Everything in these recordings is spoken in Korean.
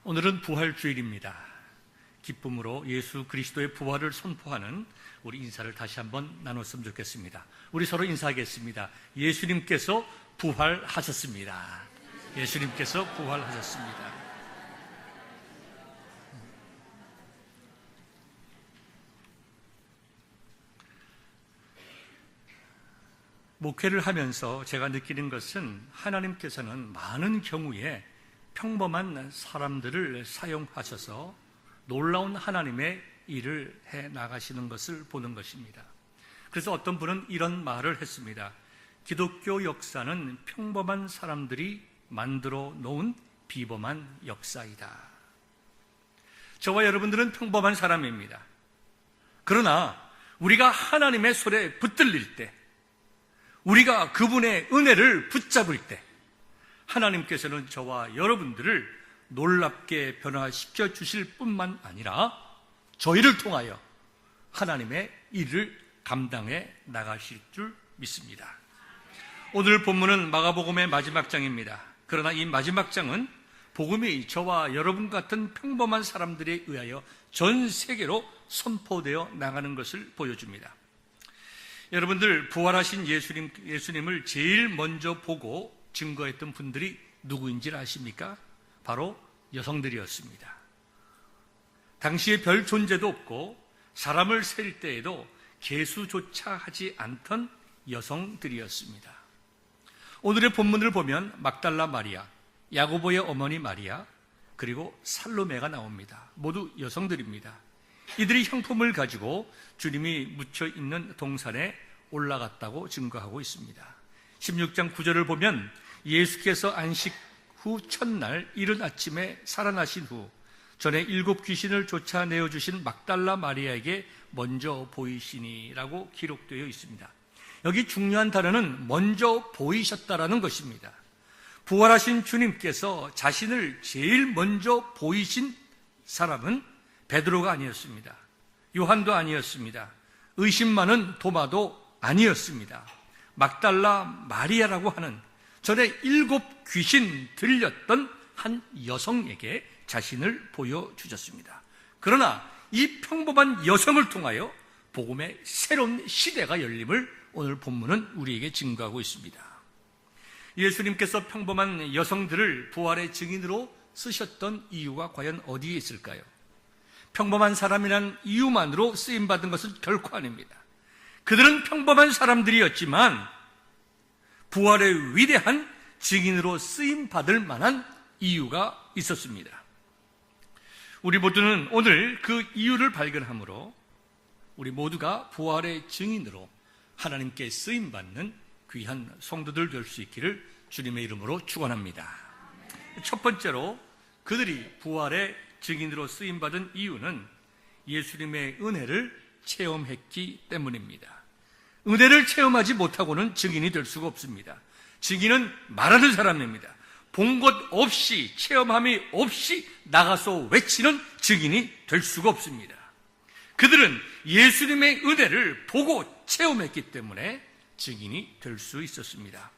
오늘은 부활주일입니다. 기쁨으로 예수 그리스도의 부활을 선포하는 우리 인사를 다시 한번 나눴으면 좋겠습니다. 우리 서로 인사하겠습니다. 예수님께서 부활하셨습니다. 예수님께서 부활하셨습니다. 목회를 하면서 제가 느끼는 것은 하나님께서는 많은 경우에 평범한 사람들을 사용하셔서 놀라운 하나님의 일을 해 나가시는 것을 보는 것입니다. 그래서 어떤 분은 이런 말을 했습니다. 기독교 역사는 평범한 사람들이 만들어 놓은 비범한 역사이다. 저와 여러분들은 평범한 사람입니다. 그러나 우리가 하나님의 손에 붙들릴 때, 우리가 그분의 은혜를 붙잡을 때 하나님께서는 저와 여러분들을 놀랍게 변화시켜 주실 뿐만 아니라 저희를 통하여 하나님의 일을 감당해 나가실 줄 믿습니다. 오늘 본문은 마가복음의 마지막 장입니다. 그러나 이 마지막 장은 복음이 저와 여러분 같은 평범한 사람들에 의하여 전 세계로 선포되어 나가는 것을 보여줍니다. 여러분들, 부활하신 예수님을 제일 먼저 보고 증거했던 분들이 누구인지 아십니까? 바로 여성들이었습니다. 당시에 별 존재도 없고 사람을 셀 때에도 계수조차 하지 않던 여성들이었습니다. 오늘의 본문을 보면 막달라 마리아, 야고보의 어머니 마리아, 그리고 살로메가 나옵니다. 모두 여성들입니다. 이들이 향품을 가지고 주님이 묻혀 있는 동산에 올라갔다고 증거하고 있습니다. 16장 9절을 보면 예수께서 안식 후 첫날 이른 아침에 살아나신 후 전에 7 귀신을 쫓아내어 주신 막달라 마리아에게 먼저 보이시니라고 기록되어 있습니다. 여기 중요한 단어는 먼저 보이셨다라는 것입니다. 부활하신 주님께서 자신을 제일 먼저 보이신 사람은 베드로가 아니었습니다. 요한도 아니었습니다. 의심 많은 도마도 아니었습니다. 막달라 마리아라고 하는 전에 7 귀신 들렸던 한 여성에게 자신을 보여주셨습니다. 그러나 이 평범한 여성을 통하여 복음의 새로운 시대가 열림을 오늘 본문은 우리에게 증거하고 있습니다. 예수님께서 평범한 여성들을 부활의 증인으로 쓰셨던 이유가 과연 어디에 있을까요? 평범한 사람이란 이유만으로 쓰임받은 것은 결코 아닙니다. 그들은 평범한 사람들이었지만 부활의 위대한 증인으로 쓰임받을 만한 이유가 있었습니다. 우리 모두는 오늘 그 이유를 발견함으로 우리 모두가 부활의 증인으로 하나님께 쓰임받는 귀한 성도들 될 수 있기를 주님의 이름으로 축원합니다. 첫 번째로 그들이 부활의 증인으로 쓰임받은 이유는 예수님의 은혜를 체험했기 때문입니다. 은혜를 체험하지 못하고는 증인이 될 수가 없습니다. 증인은 말하는 사람입니다. 본 것 없이, 체험함이 없이 나가서 외치는 증인이 될 수가 없습니다. 그들은 예수님의 은혜를 보고 체험했기 때문에 증인이 될 수 있었습니다.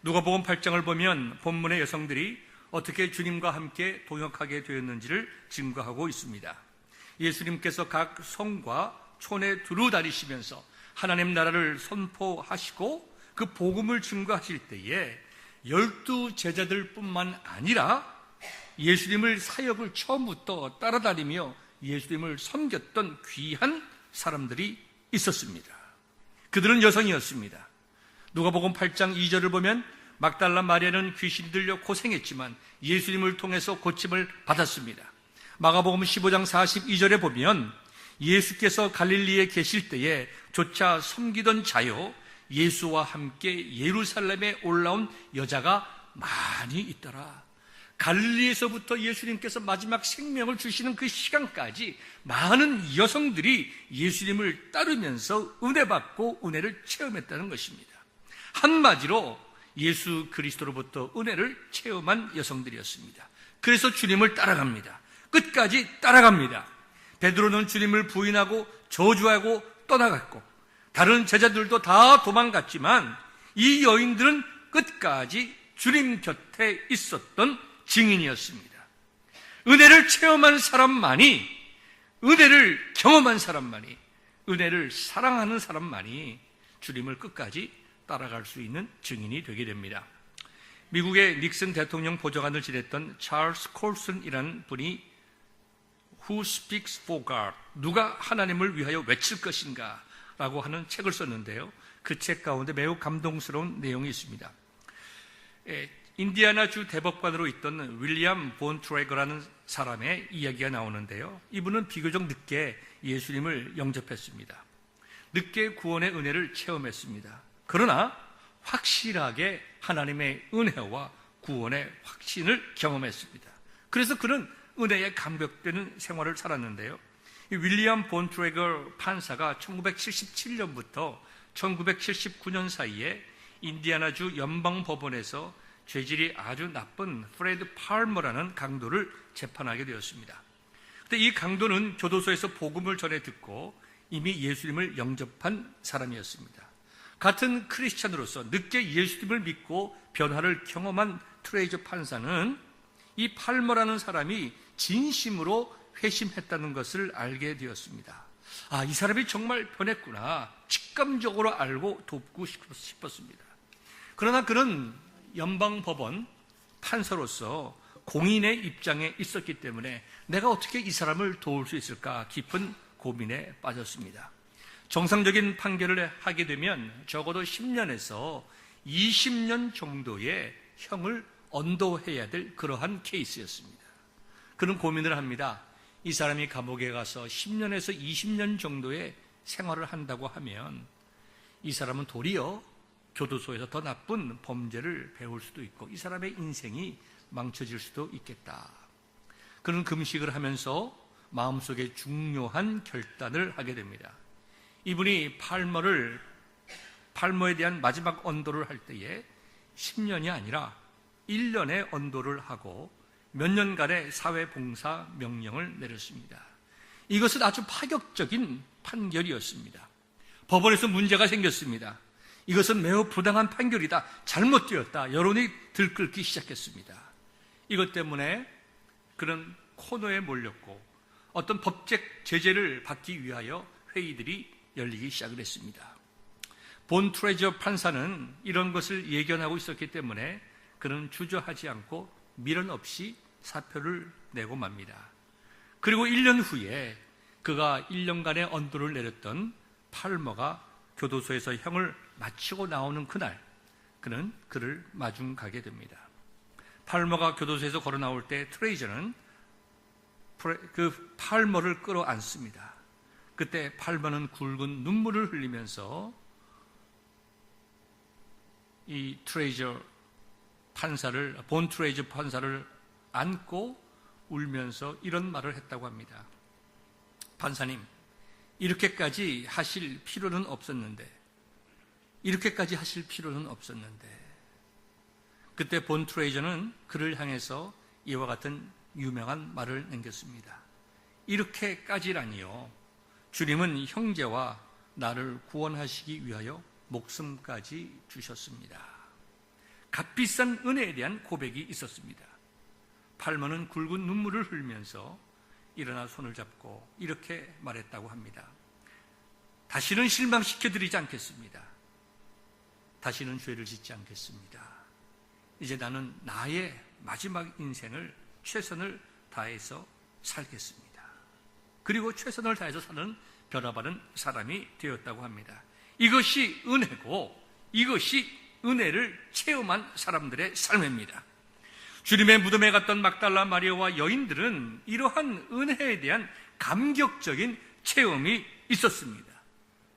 누가복음 8장을 보면 본문의 여성들이 어떻게 주님과 함께 동역하게 되었는지를 증거하고 있습니다. 예수님께서 각 성과 촌에 두루 다니시면서 하나님 나라를 선포하시고 그 복음을 증거하실 때에 12 제자들 뿐만 아니라 예수님을 사역을 처음부터 따라다니며 예수님을 섬겼던 귀한 사람들이 있었습니다. 그들은 여성이었습니다. 누가복음 8장 2절을 보면 막달라 마리아는 귀신이 들려 고생했지만 예수님을 통해서 고침을 받았습니다. 마가복음 15장 42절에 보면 예수께서 갈릴리에 계실 때에 조차 섬기던 자요 예수와 함께 예루살렘에 올라온 여자가 많이 있더라. 갈릴리에서부터 예수님께서 마지막 생명을 주시는 그 시간까지 많은 여성들이 예수님을 따르면서 은혜받고 은혜를 체험했다는 것입니다. 한마디로 예수 그리스도로부터 은혜를 체험한 여성들이었습니다. 그래서 주님을 따라갑니다. 끝까지 따라갑니다. 베드로는 주님을 부인하고 저주하고 떠나갔고 다른 제자들도 다 도망갔지만 이 여인들은 끝까지 주님 곁에 있었던 증인이었습니다. 은혜를 체험한 사람만이, 은혜를 경험한 사람만이, 은혜를 사랑하는 사람만이 주님을 끝까지 따라갈 수 있는 증인이 되게 됩니다. 미국의 닉슨 대통령 보좌관을 지냈던 찰스 콜슨이라는 분이 Who Speaks for God? 누가 하나님을 위하여 외칠 것인가? 라고 하는 책을 썼는데요. 그 책 가운데 매우 감동스러운 내용이 있습니다. 인디아나주 대법관으로 있던 윌리엄 본 트레거라는 사람의 이야기가 나오는데요. 이분은 비교적 늦게 예수님을 영접했습니다. 늦게 구원의 은혜를 체험했습니다. 그러나 확실하게 하나님의 은혜와 구원의 확신을 경험했습니다. 그래서 그는 은혜에 감격되는 생활을 살았는데요. 윌리엄 본 트레거 판사가 1977년부터 1979년 사이에 인디아나주 연방법원에서 죄질이 아주 나쁜 프레드 팔머라는 강도를 재판하게 되었습니다. 그런데 이 강도는 교도소에서 복음을 전해 듣고 이미 예수님을 영접한 사람이었습니다. 같은 크리스찬으로서 늦게 예수님을 믿고 변화를 경험한 트레이저 판사는 이 팔머라는 사람이 진심으로 회심했다는 것을 알게 되었습니다. 아, 이 사람이 정말 변했구나. 직감적으로 알고 돕고 싶었습니다. 그러나 그는 연방법원 판사로서 공인의 입장에 있었기 때문에 내가 어떻게 이 사람을 도울 수 있을까 깊은 고민에 빠졌습니다. 정상적인 판결을 하게 되면 적어도 10년에서 20년 정도의 형을 언도해야 될 그러한 케이스였습니다. 그는 고민을 합니다. 이 사람이 감옥에 가서 10년에서 20년 정도의 생활을 한다고 하면 이 사람은 도리어 교도소에서 더 나쁜 범죄를 배울 수도 있고 이 사람의 인생이 망쳐질 수도 있겠다. 그는 금식을 하면서 마음속에 중요한 결단을 하게 됩니다. 이분이 팔머에 대한 마지막 언도를 할 때에 10년이 아니라 1년의 언도를 하고 몇 년간의 사회봉사 명령을 내렸습니다. 이것은 아주 파격적인 판결이었습니다. 법원에서 문제가 생겼습니다. 이것은 매우 부당한 판결이다. 잘못되었다. 여론이 들끓기 시작했습니다. 이것 때문에 그런 코너에 몰렸고 어떤 법적 제재를 받기 위하여 회의들이 열리기 시작을 했습니다. 본 트레저 판사는 이런 것을 예견하고 있었기 때문에 그는 주저하지 않고 미련 없이 사표를 내고 맙니다. 그리고 1년 후에 그가 1년간의 언도를 내렸던 팔머가 교도소에서 형을 마치고 나오는 그날 그는 그를 마중 가게 됩니다. 팔머가 교도소에서 걸어 나올 때 트레이저는 그 팔머를 끌어안습니다. 그때 팔머는 굵은 눈물을 흘리면서 이 트레이저 판사를, 본 트레이저 판사를 안고 울면서 이런 말을 했다고 합니다. 판사님, 이렇게까지 하실 필요는 없었는데, 그때 본 트레이저는 그를 향해서 이와 같은 유명한 말을 남겼습니다. 이렇게까지라니요. 주님은 형제와 나를 구원하시기 위하여 목숨까지 주셨습니다. 값비싼 은혜에 대한 고백이 있었습니다. 팔머는 굵은 눈물을 흘리면서 일어나 손을 잡고 이렇게 말했다고 합니다. 다시는 실망시켜드리지 않겠습니다. 다시는 죄를 짓지 않겠습니다. 이제 나는 나의 마지막 인생을 최선을 다해서 살겠습니다. 그리고 최선을 다해서 사는 변화받은 사람이 되었다고 합니다. 이것이 은혜고 이것이 은혜를 체험한 사람들의 삶입니다. 주님의 무덤에 갔던 막달라 마리아와 여인들은 이러한 은혜에 대한 감격적인 체험이 있었습니다.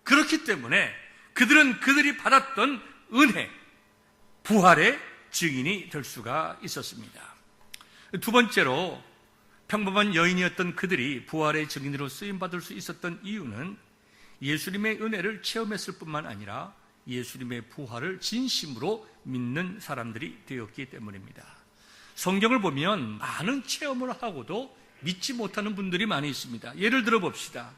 그렇기 때문에 그들은 그들이 받았던 은혜, 부활의 증인이 될 수가 있었습니다. 두 번째로 평범한 여인이었던 그들이 부활의 증인으로 쓰임받을 수 있었던 이유는 예수님의 은혜를 체험했을 뿐만 아니라 예수님의 부활을 진심으로 믿는 사람들이 되었기 때문입니다. 성경을 보면 많은 체험을 하고도 믿지 못하는 분들이 많이 있습니다. 예를 들어 봅시다.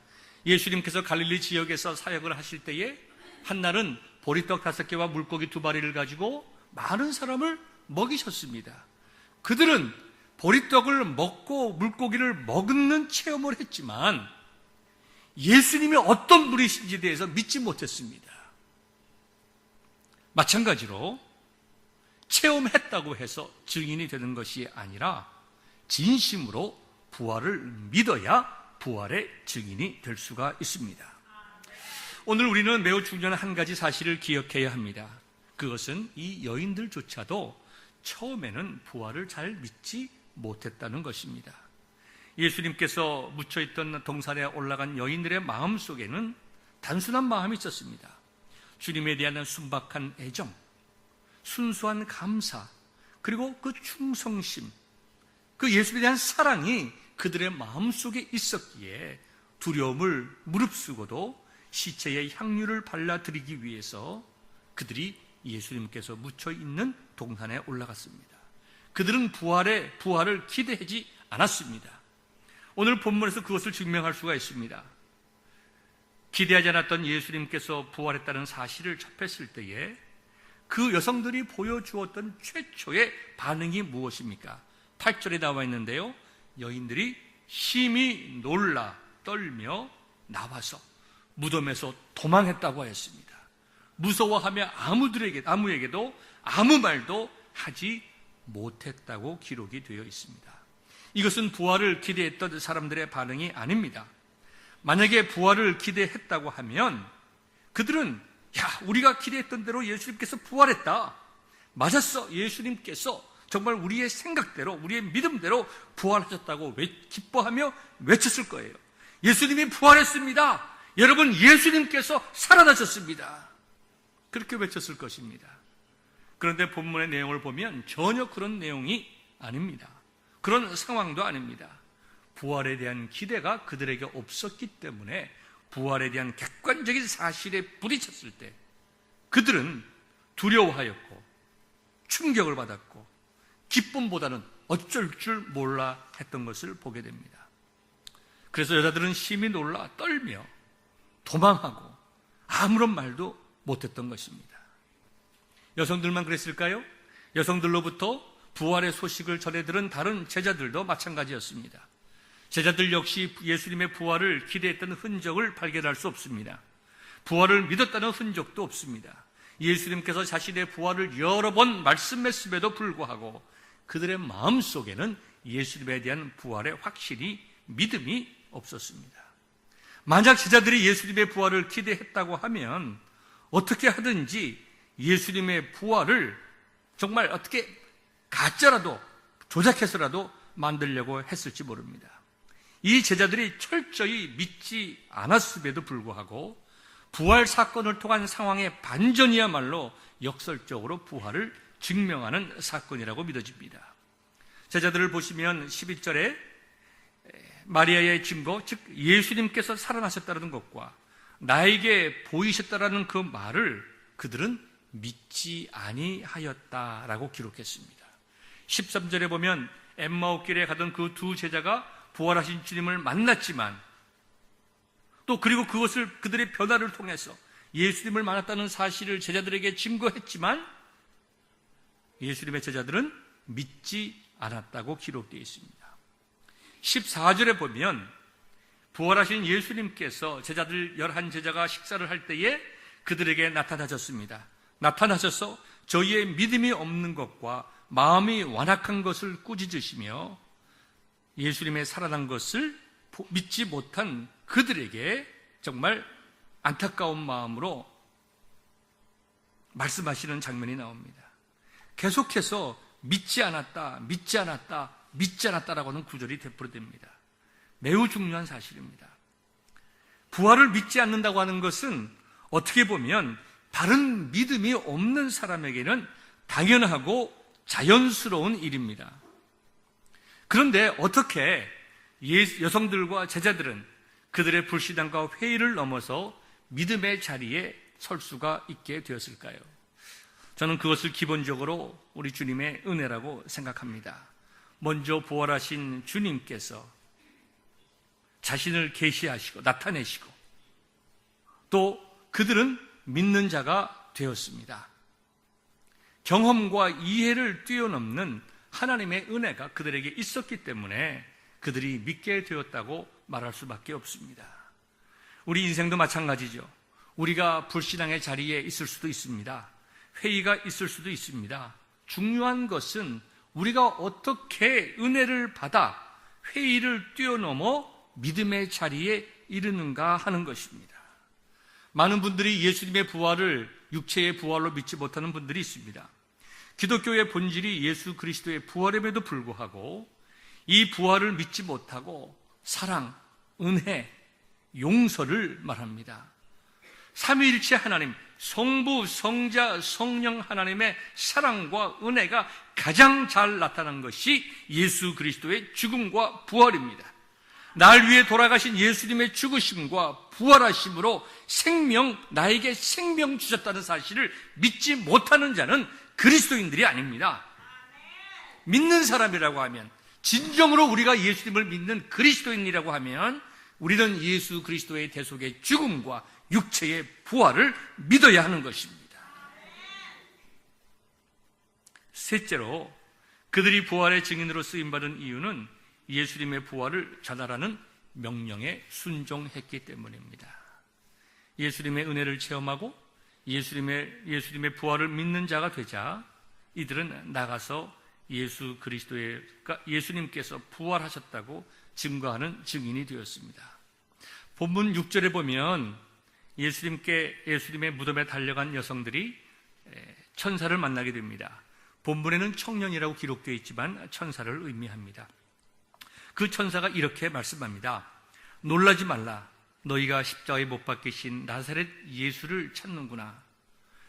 예수님께서 갈릴리 지역에서 사역을 하실 때에 한날은 보리떡 5개와 물고기 2마리를 가지고 많은 사람을 먹이셨습니다. 그들은 보리떡을 먹고 물고기를 먹는 체험을 했지만 예수님이 어떤 분이신지에 대해서 믿지 못했습니다. 마찬가지로 체험했다고 해서 증인이 되는 것이 아니라 진심으로 부활을 믿어야 부활의 증인이 될 수가 있습니다. 오늘 우리는 매우 중요한 한 가지 사실을 기억해야 합니다. 그것은 이 여인들조차도 처음에는 부활을 잘 믿지 못했다는 것입니다. 예수님께서 묻혀있던 동산에 올라간 여인들의 마음 속에는 단순한 마음이 있었습니다. 주님에 대한 순박한 애정, 순수한 감사, 그리고 그 충성심, 그 예수에 대한 사랑이 그들의 마음속에 있었기에 두려움을 무릅쓰고도 시체의 향유를 발라드리기 위해서 그들이 예수님께서 묻혀있는 동산에 올라갔습니다. 그들은 부활을 기대하지 않았습니다. 오늘 본문에서 그것을 증명할 수가 있습니다. 기대하지 않았던 예수님께서 부활했다는 사실을 접했을 때에 그 여성들이 보여주었던 최초의 반응이 무엇입니까? 8절에 나와 있는데요. 여인들이 심히 놀라 떨며 나와서 무덤에서 도망했다고 했습니다. 무서워하며 아무에게도 아무 말도 하지 못했다고 기록이 되어 있습니다. 이것은 부활을 기대했던 사람들의 반응이 아닙니다. 만약에 부활을 기대했다고 하면 그들은 우리가 기대했던 대로 예수님께서 부활했다. 맞았어. 예수님께서 정말 우리의 생각대로 우리의 믿음대로 부활하셨다고 기뻐하며 외쳤을 거예요. 예수님이 부활했습니다. 여러분, 예수님께서 살아나셨습니다. 그렇게 외쳤을 것입니다. 그런데 본문의 내용을 보면 전혀 그런 내용이 아닙니다. 그런 상황도 아닙니다. 부활에 대한 기대가 그들에게 없었기 때문에 부활에 대한 객관적인 사실에 부딪혔을 때 그들은 두려워하였고 충격을 받았고 기쁨보다는 어쩔 줄 몰라 했던 것을 보게 됩니다. 그래서 여자들은 심히 놀라 떨며 도망하고 아무런 말도 못했던 것입니다. 여성들만 그랬을까요? 여성들로부터 부활의 소식을 전해 들은 다른 제자들도 마찬가지였습니다. 제자들 역시 예수님의 부활을 기대했던 흔적을 발견할 수 없습니다. 부활을 믿었다는 흔적도 없습니다. 예수님께서 자신의 부활을 여러 번 말씀했음에도 불구하고 그들의 마음속에는 예수님에 대한 부활에 확실히 믿음이 없었습니다. 만약 제자들이 예수님의 부활을 기대했다고 하면 어떻게 하든지 예수님의 부활을 정말 어떻게 가짜라도 조작해서라도 만들려고 했을지 모릅니다. 이 제자들이 철저히 믿지 않았음에도 불구하고 부활 사건을 통한 상황의 반전이야말로 역설적으로 부활을 증명하는 사건이라고 믿어집니다. 제자들을 보시면 12절에 마리아의 증거, 즉 예수님께서 살아나셨다는 것과 나에게 보이셨다라는 그 말을 그들은 믿지 아니하였다라고 기록했습니다. 13절에 보면 엠마오길에 가던 그 두 제자가 부활하신 주님을 만났지만 또 그리고 그것을 그들의 변화를 통해서 예수님을 만났다는 사실을 제자들에게 증거했지만 예수님의 제자들은 믿지 않았다고 기록되어 있습니다. 14절에 보면 부활하신 예수님께서 제자들 11제자가 식사를 할 때에 그들에게 나타나셨습니다. 나타나셔서 저희의 믿음이 없는 것과 마음이 완악한 것을 꾸짖으시며 예수님의 살아난 것을 믿지 못한 그들에게 정말 안타까운 마음으로 말씀하시는 장면이 나옵니다. 계속해서 믿지 않았다, 믿지 않았다, 믿지 않았다라고 하는 구절이 되풀이됩니다. 매우 중요한 사실입니다. 부활을 믿지 않는다고 하는 것은 어떻게 보면 다른 믿음이 없는 사람에게는 당연하고 자연스러운 일입니다. 그런데 어떻게 여성들과 제자들은 그들의 불신앙과 회의를 넘어서 믿음의 자리에 설 수가 있게 되었을까요? 저는 그것을 기본적으로 우리 주님의 은혜라고 생각합니다. 먼저 부활하신 주님께서 자신을 계시하시고 나타내시고 또 그들은 믿는 자가 되었습니다. 경험과 이해를 뛰어넘는 하나님의 은혜가 그들에게 있었기 때문에 그들이 믿게 되었다고 말할 수밖에 없습니다. 우리 인생도 마찬가지죠. 우리가 불신앙의 자리에 있을 수도 있습니다. 회의가 있을 수도 있습니다. 중요한 것은 우리가 어떻게 은혜를 받아 회의를 뛰어넘어 믿음의 자리에 이르는가 하는 것입니다. 많은 분들이 예수님의 부활을 육체의 부활로 믿지 못하는 분들이 있습니다. 기독교의 본질이 예수 그리스도의 부활임에도 불구하고 이 부활을 믿지 못하고 사랑, 은혜, 용서를 말합니다. 삼위일체 하나님, 성부, 성자, 성령 하나님의 사랑과 은혜가 가장 잘 나타난 것이 예수 그리스도의 죽음과 부활입니다. 날 위해 돌아가신 예수님의 죽으심과 부활하심으로 나에게 생명 주셨다는 사실을 믿지 못하는 자는 그리스도인들이 아닙니다. 믿는 사람이라고 하면, 진정으로 우리가 예수님을 믿는 그리스도인이라고 하면 우리는 예수 그리스도의 대속의 죽음과 육체의 부활을 믿어야 하는 것입니다. 셋째로, 그들이 부활의 증인으로 쓰임받은 이유는 예수님의 부활을 전하라는 명령에 순종했기 때문입니다. 예수님의 은혜를 체험하고 예수님의 부활을 믿는 자가 되자 이들은 나가서 예수님께서 부활하셨다고 증거하는 증인이 되었습니다. 본문 6절에 보면 예수님의 무덤에 달려간 여성들이 천사를 만나게 됩니다. 본문에는 청년이라고 기록되어 있지만 천사를 의미합니다. 그 천사가 이렇게 말씀합니다. 놀라지 말라. 너희가 십자가에 못 박히신 나사렛 예수를 찾는구나.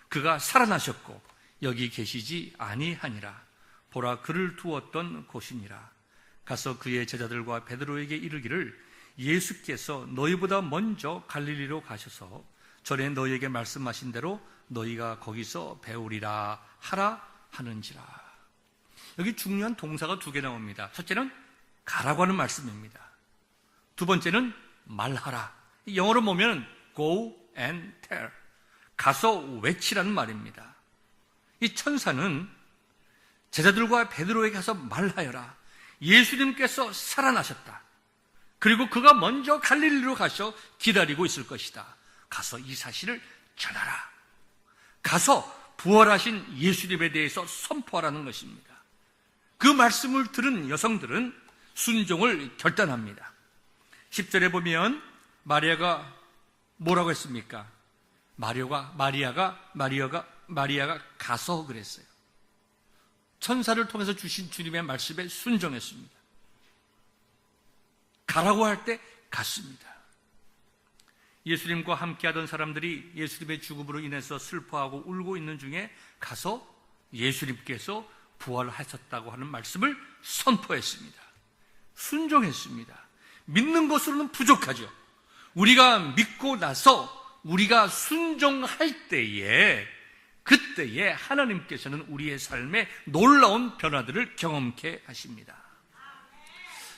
그가 살아나셨고 여기 계시지 아니하니라. 보라, 그를 두었던 곳이니라. 가서 그의 제자들과 베드로에게 이르기를 예수께서 너희보다 먼저 갈릴리로 가셔서 전에 너희에게 말씀하신 대로 너희가 거기서 배우리라 하라 하는지라. 여기 중요한 동사가 두 개 나옵니다. 첫째는 가라고 하는 말씀입니다. 두 번째는 말하라. 영어로 보면 go and tell, 가서 외치라는 말입니다. 이 천사는 제자들과 베드로에게 가서 말하여라. 예수님께서 살아나셨다. 그리고 그가 먼저 갈릴리로 가서 기다리고 있을 것이다. 가서 이 사실을 전하라. 가서 부활하신 예수님에 대해서 선포하라는 것입니다. 그 말씀을 들은 여성들은 순종을 결단합니다. 10절에 보면 마리아가 뭐라고 했습니까? 마리아가 가서 그랬어요. 천사를 통해서 주신 주님의 말씀에 순종했습니다. 가라고 할 때 갔습니다. 예수님과 함께하던 사람들이 예수님의 죽음으로 인해서 슬퍼하고 울고 있는 중에 가서 예수님께서 부활하셨다고 하는 말씀을 선포했습니다. 순종했습니다. 믿는 것으로는 부족하죠. 우리가 믿고 나서 우리가 순종할 때에, 그때에 하나님께서는 우리의 삶에 놀라운 변화들을 경험케 하십니다.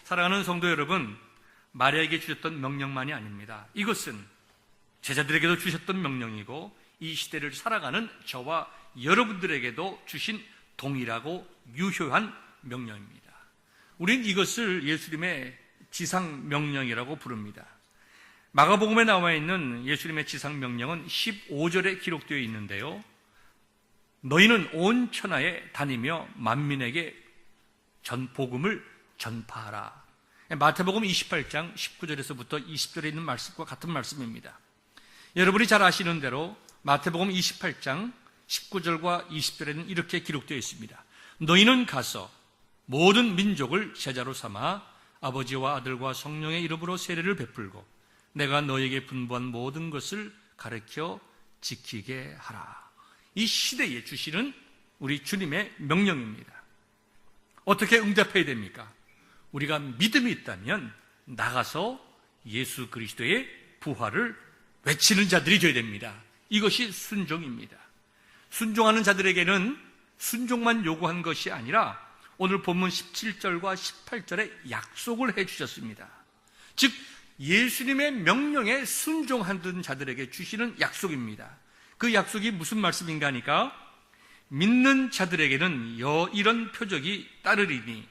사랑하는 성도 여러분, 마리아에게 주셨던 명령만이 아닙니다. 이것은 제자들에게도 주셨던 명령이고 이 시대를 살아가는 저와 여러분들에게도 주신 동일하고 유효한 명령입니다. 우리는 이것을 예수님의 지상명령이라고 부릅니다. 마가복음에 나와 있는 예수님의 지상명령은 15절에 기록되어 있는데요. 너희는 온 천하에 다니며 만민에게 복음을 전파하라. 마태복음 28장 19절에서부터 20절에 있는 말씀과 같은 말씀입니다. 여러분이 잘 아시는 대로 마태복음 28장 19절과 20절에는 이렇게 기록되어 있습니다. 너희는 가서 모든 민족을 제자로 삼아 아버지와 아들과 성령의 이름으로 세례를 베풀고 내가 너희에게 분부한 모든 것을 가르쳐 지키게 하라. 이 시대에 주시는 우리 주님의 명령입니다. 어떻게 응답해야 됩니까? 우리가 믿음이 있다면 나가서 예수 그리스도의 부활을 외치는 자들이 되어야 됩니다. 이것이 순종입니다. 순종하는 자들에게는 순종만 요구한 것이 아니라 오늘 본문 17절과 18절에 약속을 해주셨습니다. 즉 예수님의 명령에 순종하던 자들에게 주시는 약속입니다. 그 약속이 무슨 말씀인가 하니까 믿는 자들에게는 이런 표적이 따르리니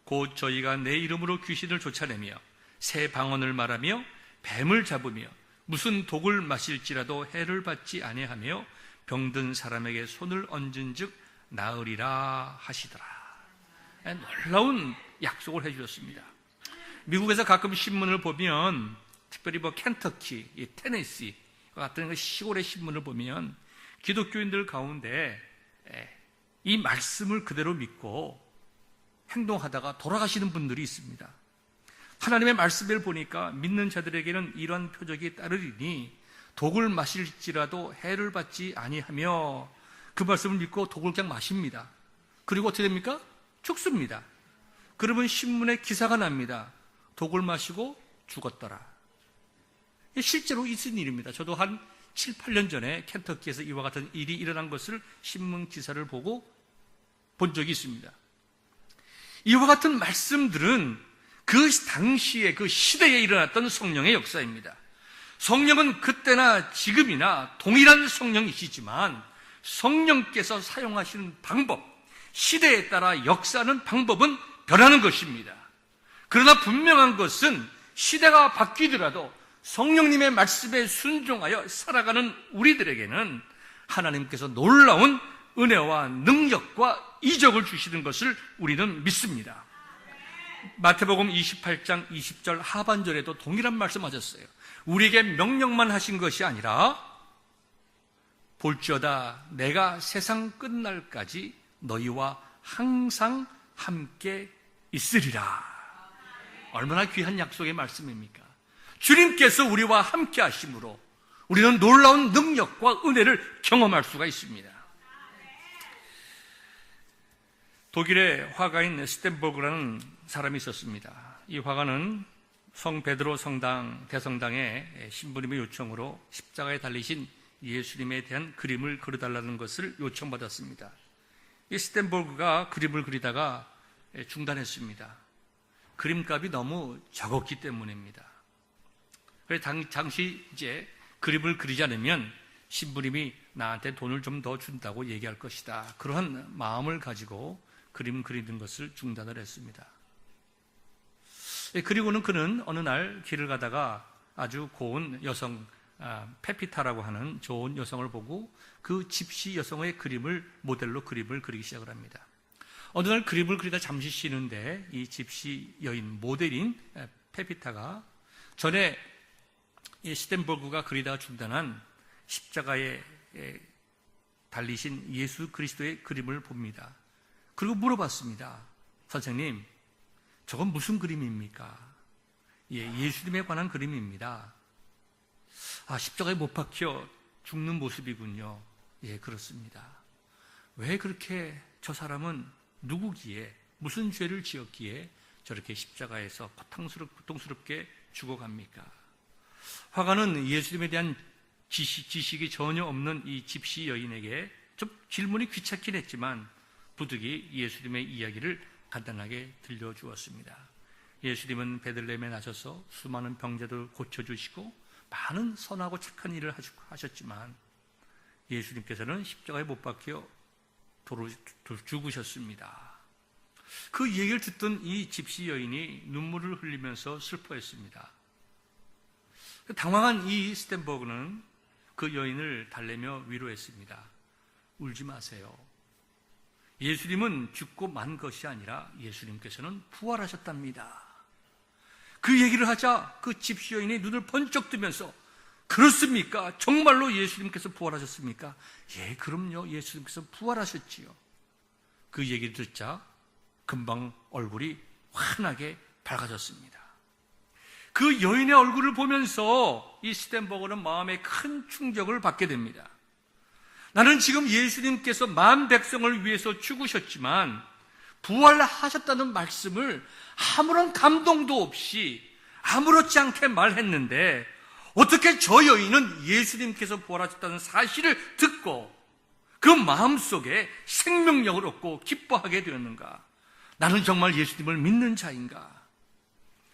곧 저희가 내 이름으로 귀신을 쫓아내며 새 방언을 말하며 뱀을 잡으며 무슨 독을 마실지라도 해를 받지 아니하며 병든 사람에게 손을 얹은즉 나으리라 하시더라. 놀라운 약속을 해주셨습니다. 미국에서 가끔 신문을 보면, 특별히 켄터키, 테네시 같은 시골의 신문을 보면 기독교인들 가운데 이 말씀을 그대로 믿고 행동하다가 돌아가시는 분들이 있습니다. 하나님의 말씀을 보니까 믿는 자들에게는 이런 표적이 따르리니 독을 마실지라도 해를 받지 아니하며, 그 말씀을 믿고 독을 그냥 마십니다. 그리고 어떻게 됩니까? 죽습니다. 그러면 신문에 기사가 납니다. 독을 마시고 죽었더라. 실제로 있은 일입니다. 저도 한 7, 8년 전에 켄터키에서 이와 같은 일이 일어난 것을 신문 기사를 보고 본 적이 있습니다. 이와 같은 말씀들은 그 당시에 그 시대에 일어났던 성령의 역사입니다. 성령은 그때나 지금이나 동일한 성령이시지만 성령께서 사용하시는 방법, 시대에 따라 역사하는 방법은 변하는 것입니다. 그러나 분명한 것은 시대가 바뀌더라도 성령님의 말씀에 순종하여 살아가는 우리들에게는 하나님께서 놀라운 은혜와 능력과 이적을 주시는 것을 우리는 믿습니다. 마태복음 28장 20절 하반절에도 동일한 말씀하셨어요. 우리에게 명령만 하신 것이 아니라 볼지어다 내가 세상 끝날까지 너희와 항상 함께 있으리라. 얼마나 귀한 약속의 말씀입니까? 주님께서 우리와 함께 하심으로 우리는 놀라운 능력과 은혜를 경험할 수가 있습니다. 독일의 화가인 스텐버그라는 사람이 있었습니다. 이 화가는 성 베드로 성당 대성당의 신부님의 요청으로 십자가에 달리신 예수님에 대한 그림을 그려달라는 것을 요청받았습니다. 이 스텐버그가 그림을 그리다가 중단했습니다. 그림값이 너무 적었기 때문입니다. 그래서 당시 이제 그림을 그리지 않으면 신부님이 나한테 돈을 좀 더 준다고 얘기할 것이다. 그러한 마음을 가지고 그림 그리는 것을 중단을 했습니다. 그리고는 그는 어느 날 길을 가다가 아주 고운 여성, 페피타라고 하는 좋은 여성을 보고 그 집시 여성의 그림을 모델로 그림을 그리기 시작을 합니다. 어느 날 그림을 그리다 잠시 쉬는데 이 집시 여인 모델인 페피타가 전에 이 스텐버그가 그리다가 중단한 십자가에 달리신 예수 그리스도의 그림을 봅니다. 그리고 물어봤습니다. 선생님, 저건 무슨 그림입니까? 예수님에 관한 그림입니다. 십자가에 못 박혀 죽는 모습이군요. 예, 그렇습니다. 왜 그렇게 저 사람은 누구기에, 무슨 죄를 지었기에 저렇게 십자가에서 고통스럽게 죽어갑니까? 화가는 예수님에 대한 지식이 전혀 없는 이 집시 여인에게 좀 질문이 귀찮긴 했지만 부득이 예수님의 이야기를 간단하게 들려주었습니다. 예수님은 베들레헴에 나셔서 수많은 병자들 고쳐주시고 많은 선하고 착한 일을 하셨지만 예수님께서는 십자가에 못 박혀 죽으셨습니다. 그 얘기를 듣던 이 집시 여인이 눈물을 흘리면서 슬퍼했습니다. 당황한 이 스텐버그는 그 여인을 달래며 위로했습니다. 울지 마세요. 예수님은 죽고 만 것이 아니라 예수님께서는 부활하셨답니다. 그 얘기를 하자 그 집시 여인이 눈을 번쩍 뜨면서 그렇습니까? 정말로 예수님께서 부활하셨습니까? 예, 그럼요. 예수님께서 부활하셨지요. 그 얘기를 듣자 금방 얼굴이 환하게 밝아졌습니다. 그 여인의 얼굴을 보면서 이 스텐버그는 마음에 큰 충격을 받게 됩니다. 나는 지금 예수님께서 만 백성을 위해서 죽으셨지만 부활하셨다는 말씀을 아무런 감동도 없이 아무렇지 않게 말했는데 어떻게 저 여인은 예수님께서 부활하셨다는 사실을 듣고 그 마음속에 생명력을 얻고 기뻐하게 되었는가? 나는 정말 예수님을 믿는 자인가?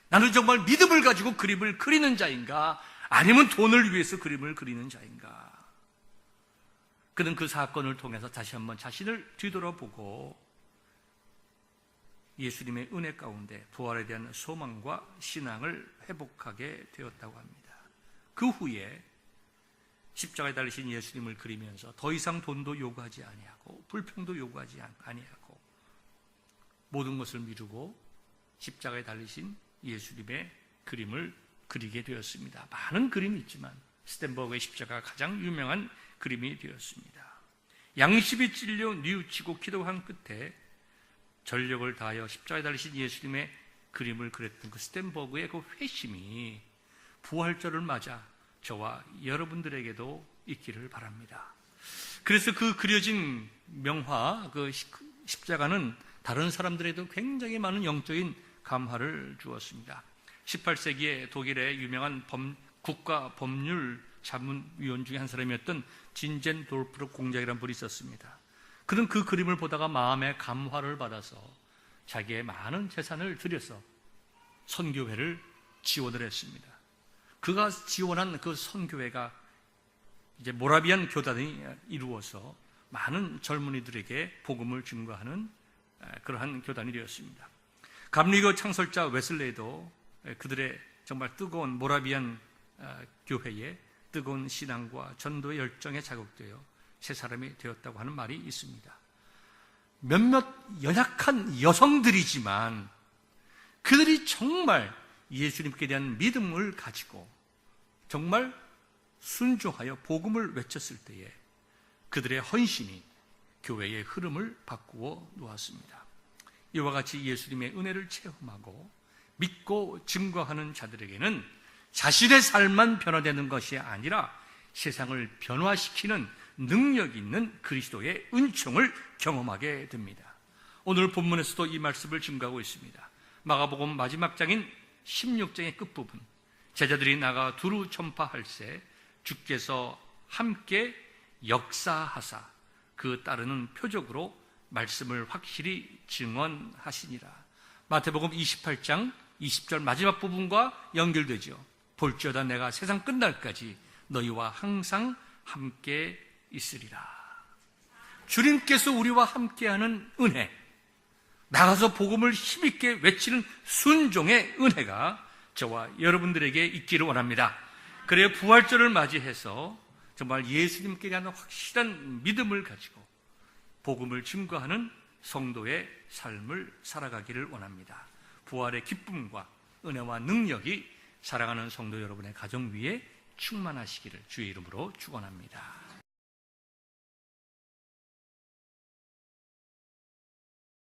나는 정말 믿음을 가지고 그림을 그리는 자인가? 아니면 돈을 위해서 그림을 그리는 자인가? 그는 그 사건을 통해서 다시 한번 자신을 뒤돌아보고 예수님의 은혜 가운데 부활에 대한 소망과 신앙을 회복하게 되었다고 합니다. 그 후에 십자가에 달리신 예수님을 그리면서 더 이상 돈도 요구하지 아니하고 불평도 요구하지 아니하고 모든 것을 미루고 십자가에 달리신 예수님의 그림을 그리게 되었습니다. 많은 그림이 있지만 스텐버그의 십자가가 가장 유명한 그림이 되었습니다. 양심이 찔려 뉘우치고 기도한 끝에 전력을 다하여 십자가에 달리신 예수님의 그림을 그렸던 그 스텐버그의 그 회심이 부활절을 맞아 저와 여러분들에게도 있기를 바랍니다. 그래서 그 그려진 명화, 그 십자가는 다른 사람들에게도 굉장히 많은 영적인 감화를 주었습니다. 18세기에 독일의 유명한 국가 법률 자문위원 중에 한 사람이었던 진젠도르프 공작이라는 분이 있었습니다. 그는 그 그림을 보다가 마음의 감화를 받아서 자기의 많은 재산을 들여서 선교회를 지원을 했습니다. 그가 지원한 그 선교회가 이제 모라비안 교단이 이루어서 많은 젊은이들에게 복음을 증거하는 그러한 교단이 되었습니다. 감리교 창설자 웨슬레이도 그들의 정말 뜨거운 모라비안 교회에 뜨거운 신앙과 전도의 열정에 자극되어 새 사람이 되었다고 하는 말이 있습니다. 몇몇 연약한 여성들이지만 그들이 정말 예수님께 대한 믿음을 가지고 정말 순종하여 복음을 외쳤을 때에 그들의 헌신이 교회의 흐름을 바꾸어 놓았습니다. 이와 같이 예수님의 은혜를 체험하고 믿고 증거하는 자들에게는 자신의 삶만 변화되는 것이 아니라 세상을 변화시키는 능력 있는 그리스도의 은총을 경험하게 됩니다. 오늘 본문에서도 이 말씀을 증거하고 있습니다. 마가복음 마지막 장인 16장의 끝부분, 제자들이 나가 두루 전파할세 주께서 함께 역사하사 그 따르는 표적으로 말씀을 확실히 증언하시니라. 마태복음 28장 20절 마지막 부분과 연결되죠. 볼지어다 내가 세상 끝날까지 너희와 항상 함께 있으리라. 주님께서 우리와 함께하는 은혜, 나가서 복음을 힘있게 외치는 순종의 은혜가 저와 여러분들에게 있기를 원합니다. 그래야 부활절을 맞이해서 정말 예수님께 대한 확실한 믿음을 가지고 복음을 증거하는 성도의 삶을 살아가기를 원합니다. 부활의 기쁨과 은혜와 능력이 사랑하는 성도 여러분의 가정 위에 충만하시기를 주의 이름으로 축원합니다.